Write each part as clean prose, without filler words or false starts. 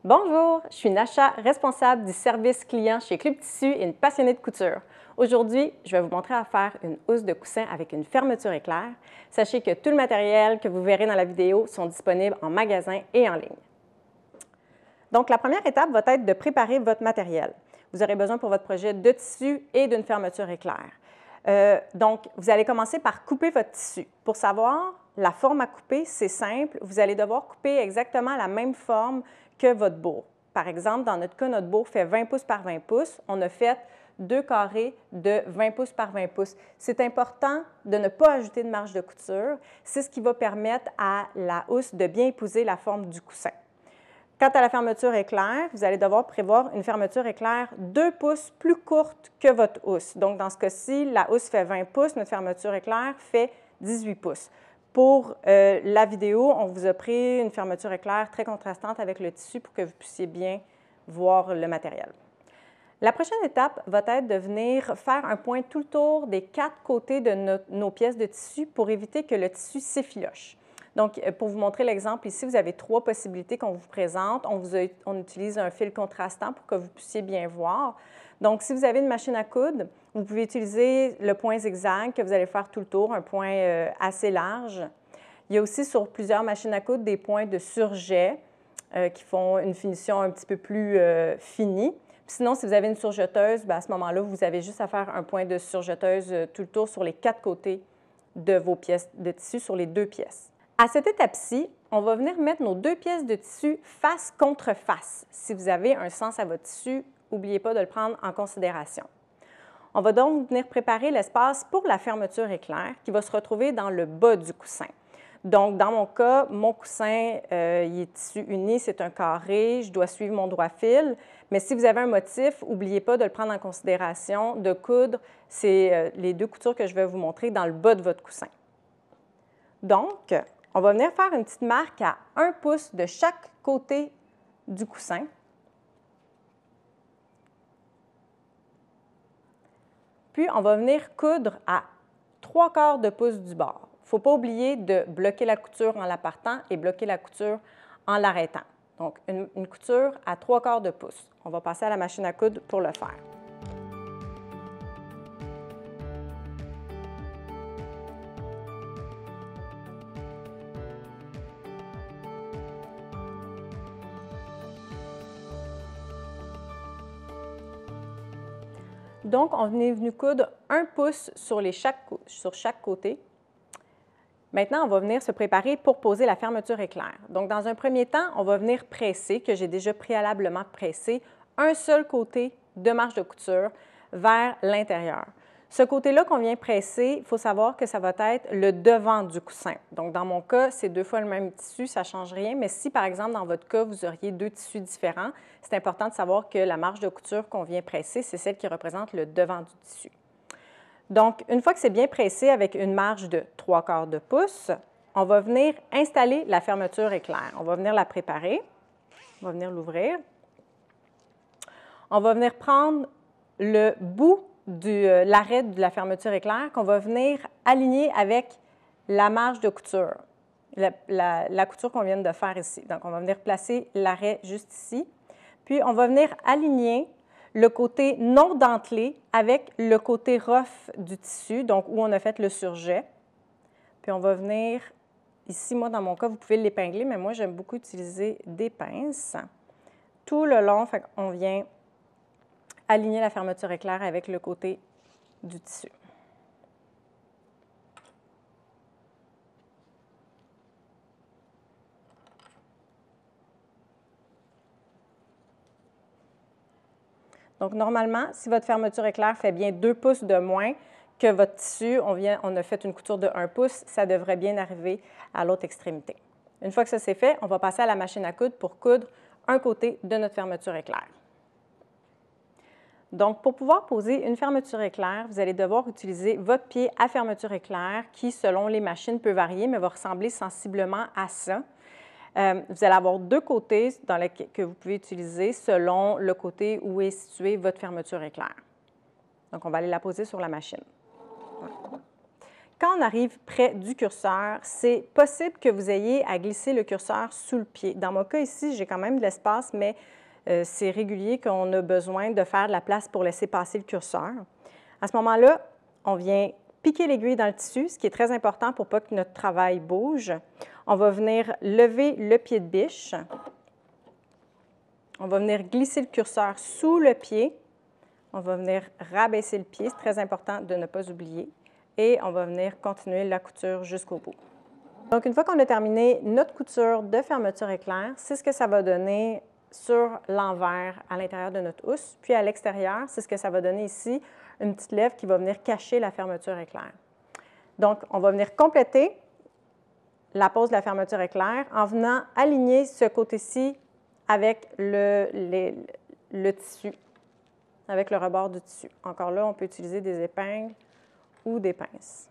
Bonjour, je suis Nasha, responsable du service client chez Club Tissu et une passionnée de couture. Aujourd'hui, je vais vous montrer à faire une housse de coussin avec une fermeture éclair. Sachez que tout le matériel que vous verrez dans la vidéo sont disponibles en magasin et en ligne. Donc, la première étape va être de préparer votre matériel. Vous aurez besoin pour votre projet de tissu et d'une fermeture éclair. Donc, vous allez commencer par couper votre tissu. Pour savoir la forme à couper, c'est simple. Vous allez devoir couper exactement la même forme que votre bourre. Par exemple, dans notre cas, notre bourre fait 20 pouces par 20 pouces. On a fait 2 carrés de 20 pouces par 20 pouces. C'est important de ne pas ajouter de marge de couture. C'est ce qui va permettre à la housse de bien épouser la forme du coussin. Quant à la fermeture éclair, vous allez devoir prévoir une fermeture éclair 2 pouces plus courte que votre housse. Donc, dans ce cas-ci, la housse fait 20 pouces, notre fermeture éclair fait 18 pouces. Pour la vidéo, on vous a pris une fermeture éclair très contrastante avec le tissu pour que vous puissiez bien voir le matériel. La prochaine étape va être de venir faire un point tout le tour des 4 côtés de nos pièces de tissu pour éviter que le tissu s'effiloche. Donc, pour vous montrer l'exemple ici, vous avez 3 possibilités qu'on vous présente. On utilise un fil contrastant pour que vous puissiez bien voir. Donc, si vous avez une machine à coudre, vous pouvez utiliser le point zigzag que vous allez faire tout le tour, un point assez large. Il y a aussi sur plusieurs machines à coudre des points de surjet qui font une finition un petit peu plus finie. Sinon, si vous avez une surjeteuse, à ce moment-là, vous avez juste à faire un point de surjeteuse tout le tour sur les 4 côtés de vos pièces de tissu, sur les 2 pièces. À cette étape-ci, on va venir mettre nos 2 pièces de tissu face contre face. Si vous avez un sens à votre tissu, n'oubliez pas de le prendre en considération. On va donc venir préparer l'espace pour la fermeture éclair qui va se retrouver dans le bas du coussin. Donc, dans mon cas, mon coussin, il est tissu uni, c'est un carré, je dois suivre mon droit fil. Mais si vous avez un motif, n'oubliez pas de le prendre en considération, de coudre, c'est les 2 coutures que je vais vous montrer dans le bas de votre coussin. Donc, on va venir faire une petite marque à 1 pouce de chaque côté du coussin. Puis, on va venir coudre à 3/4 de pouce du bord. Il ne faut pas oublier de bloquer la couture en la partant et bloquer la couture en l'arrêtant. Donc, une couture à 3/4 de pouce. On va passer à la machine à coudre pour le faire. Donc, on est venu coudre 1 pouce sur chaque côté. Maintenant, on va venir se préparer pour poser la fermeture éclair. Donc, dans un premier temps, on va venir presser, que j'ai déjà préalablement pressé, un seul côté de marge de couture vers l'intérieur. Ce côté-là qu'on vient presser, il faut savoir que ça va être le devant du coussin. Donc, dans mon cas, c'est 2 fois le même tissu, ça ne change rien. Mais si, par exemple, dans votre cas, vous auriez 2 tissus différents, c'est important de savoir que la marge de couture qu'on vient presser, c'est celle qui représente le devant du tissu. Donc, une fois que c'est bien pressé avec une marge de 3/4 de pouce, on va venir installer la fermeture éclair. On va venir la préparer. On va venir l'ouvrir. On va venir prendre le bout de l'arrêt de la fermeture éclair qu'on va venir aligner avec la marge de couture, la couture qu'on vient de faire ici. Donc, on va venir placer l'arrêt juste ici. Puis, on va venir aligner le côté non dentelé avec le côté rough du tissu, donc où on a fait le surjet. Puis, on va venir, ici, moi, dans mon cas, vous pouvez l'épingler, mais moi, j'aime beaucoup utiliser des pinces. Tout le long, on vient aligner la fermeture éclair avec le côté du tissu. Donc, normalement, si votre fermeture éclair fait bien 2 pouces de moins que votre tissu, on a fait une couture de 1 pouce, ça devrait bien arriver à l'autre extrémité. Une fois que ça c'est fait, on va passer à la machine à coudre pour coudre un côté de notre fermeture éclair. Donc, pour pouvoir poser une fermeture éclair, vous allez devoir utiliser votre pied à fermeture éclair qui, selon les machines, peut varier, mais va ressembler sensiblement à ça. Vous allez avoir 2 côtés que vous pouvez utiliser selon le côté où est située votre fermeture éclair. Donc, on va aller la poser sur la machine. Voilà. Quand on arrive près du curseur, c'est possible que vous ayez à glisser le curseur sous le pied. Dans mon cas ici, j'ai quand même de l'espace, mais c'est régulier qu'on a besoin de faire de la place pour laisser passer le curseur. À ce moment-là, on vient piquer l'aiguille dans le tissu, ce qui est très important pour ne pas que notre travail bouge. On va venir lever le pied de biche. On va venir glisser le curseur sous le pied. On va venir rabaisser le pied, c'est très important de ne pas oublier. Et on va venir continuer la couture jusqu'au bout. Donc, une fois qu'on a terminé notre couture de fermeture éclair, c'est ce que ça va donner sur l'envers à l'intérieur de notre housse. Puis à l'extérieur, c'est ce que ça va donner ici, une petite lèvre qui va venir cacher la fermeture éclair. Donc, on va venir compléter la pose de la fermeture éclair en venant aligner ce côté-ci avec le tissu, avec le rebord du tissu. Encore là, on peut utiliser des épingles ou des pinces.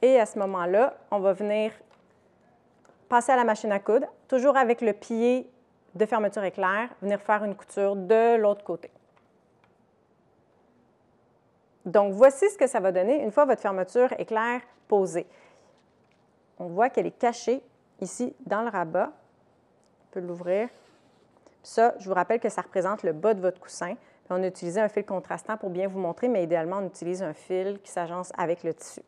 Et à ce moment-là, on va venir passer à la machine à coudre, toujours avec le pied de fermeture éclair, venir faire une couture de l'autre côté. Donc, voici ce que ça va donner une fois votre fermeture éclair posée. On voit qu'elle est cachée ici dans le rabat. On peut l'ouvrir. Ça, je vous rappelle que ça représente le bas de votre coussin. Puis on a utilisé un fil contrastant pour bien vous montrer, mais idéalement, on utilise un fil qui s'agence avec le tissu.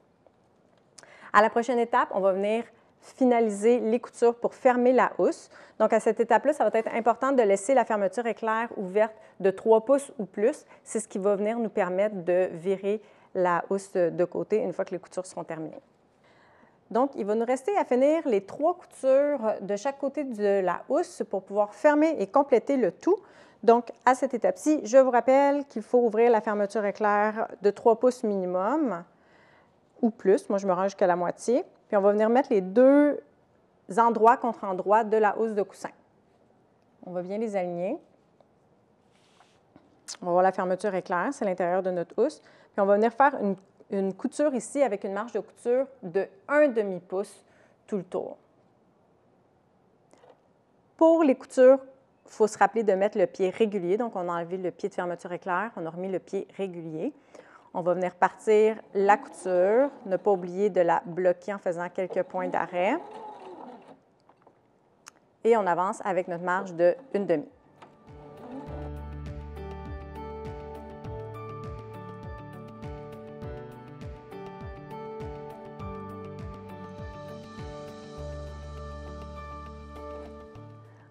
À la prochaine étape, on va venir finaliser les coutures pour fermer la housse. Donc, à cette étape-là, ça va être important de laisser la fermeture éclair ouverte de 3 pouces ou plus. C'est ce qui va venir nous permettre de virer la housse de côté une fois que les coutures seront terminées. Donc, il va nous rester à finir les 3 coutures de chaque côté de la housse pour pouvoir fermer et compléter le tout. Donc, à cette étape-ci, je vous rappelle qu'il faut ouvrir la fermeture éclair de 3 pouces minimum ou plus. Moi, je me rends jusqu'à la moitié. Puis, on va venir mettre les 2 endroits contre endroits de la housse de coussin. On va bien les aligner. On va voir la fermeture éclair, c'est l'intérieur de notre housse. Puis, on va venir faire une couture ici avec une marge de couture de 1/2 pouce tout le tour. Pour les coutures, il faut se rappeler de mettre le pied régulier. Donc, on a enlevé le pied de fermeture éclair, on a remis le pied régulier. On va venir partir la couture, ne pas oublier de la bloquer en faisant quelques points d'arrêt. Et on avance avec notre marge de 1/2.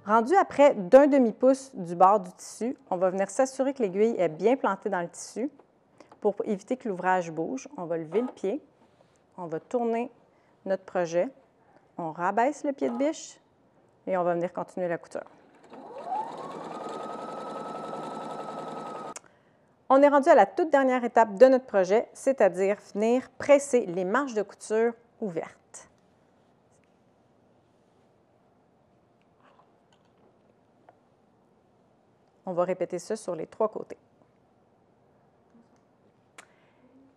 Rendu à près d'1/2 pouce du bord du tissu, on va venir s'assurer que l'aiguille est bien plantée dans le tissu pour éviter que l'ouvrage bouge. On va lever le pied, on va tourner notre projet, on rabaisse le pied de biche et on va venir continuer la couture. On est rendu à la toute dernière étape de notre projet, c'est-à-dire venir presser les marges de couture ouvertes. On va répéter ça sur les 3 côtés.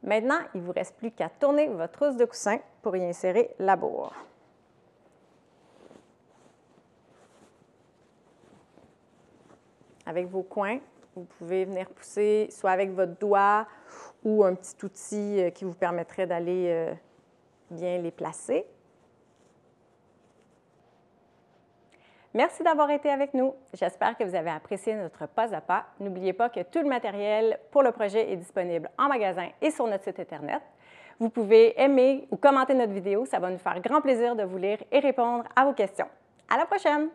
Maintenant, il ne vous reste plus qu'à tourner votre housse de coussin pour y insérer la bourre. Avec vos coins, vous pouvez venir pousser soit avec votre doigt ou un petit outil qui vous permettrait d'aller bien les placer. Merci d'avoir été avec nous. J'espère que vous avez apprécié notre pas à pas. N'oubliez pas que tout le matériel pour le projet est disponible en magasin et sur notre site Internet. Vous pouvez aimer ou commenter notre vidéo. Ça va nous faire grand plaisir de vous lire et répondre à vos questions. À la prochaine!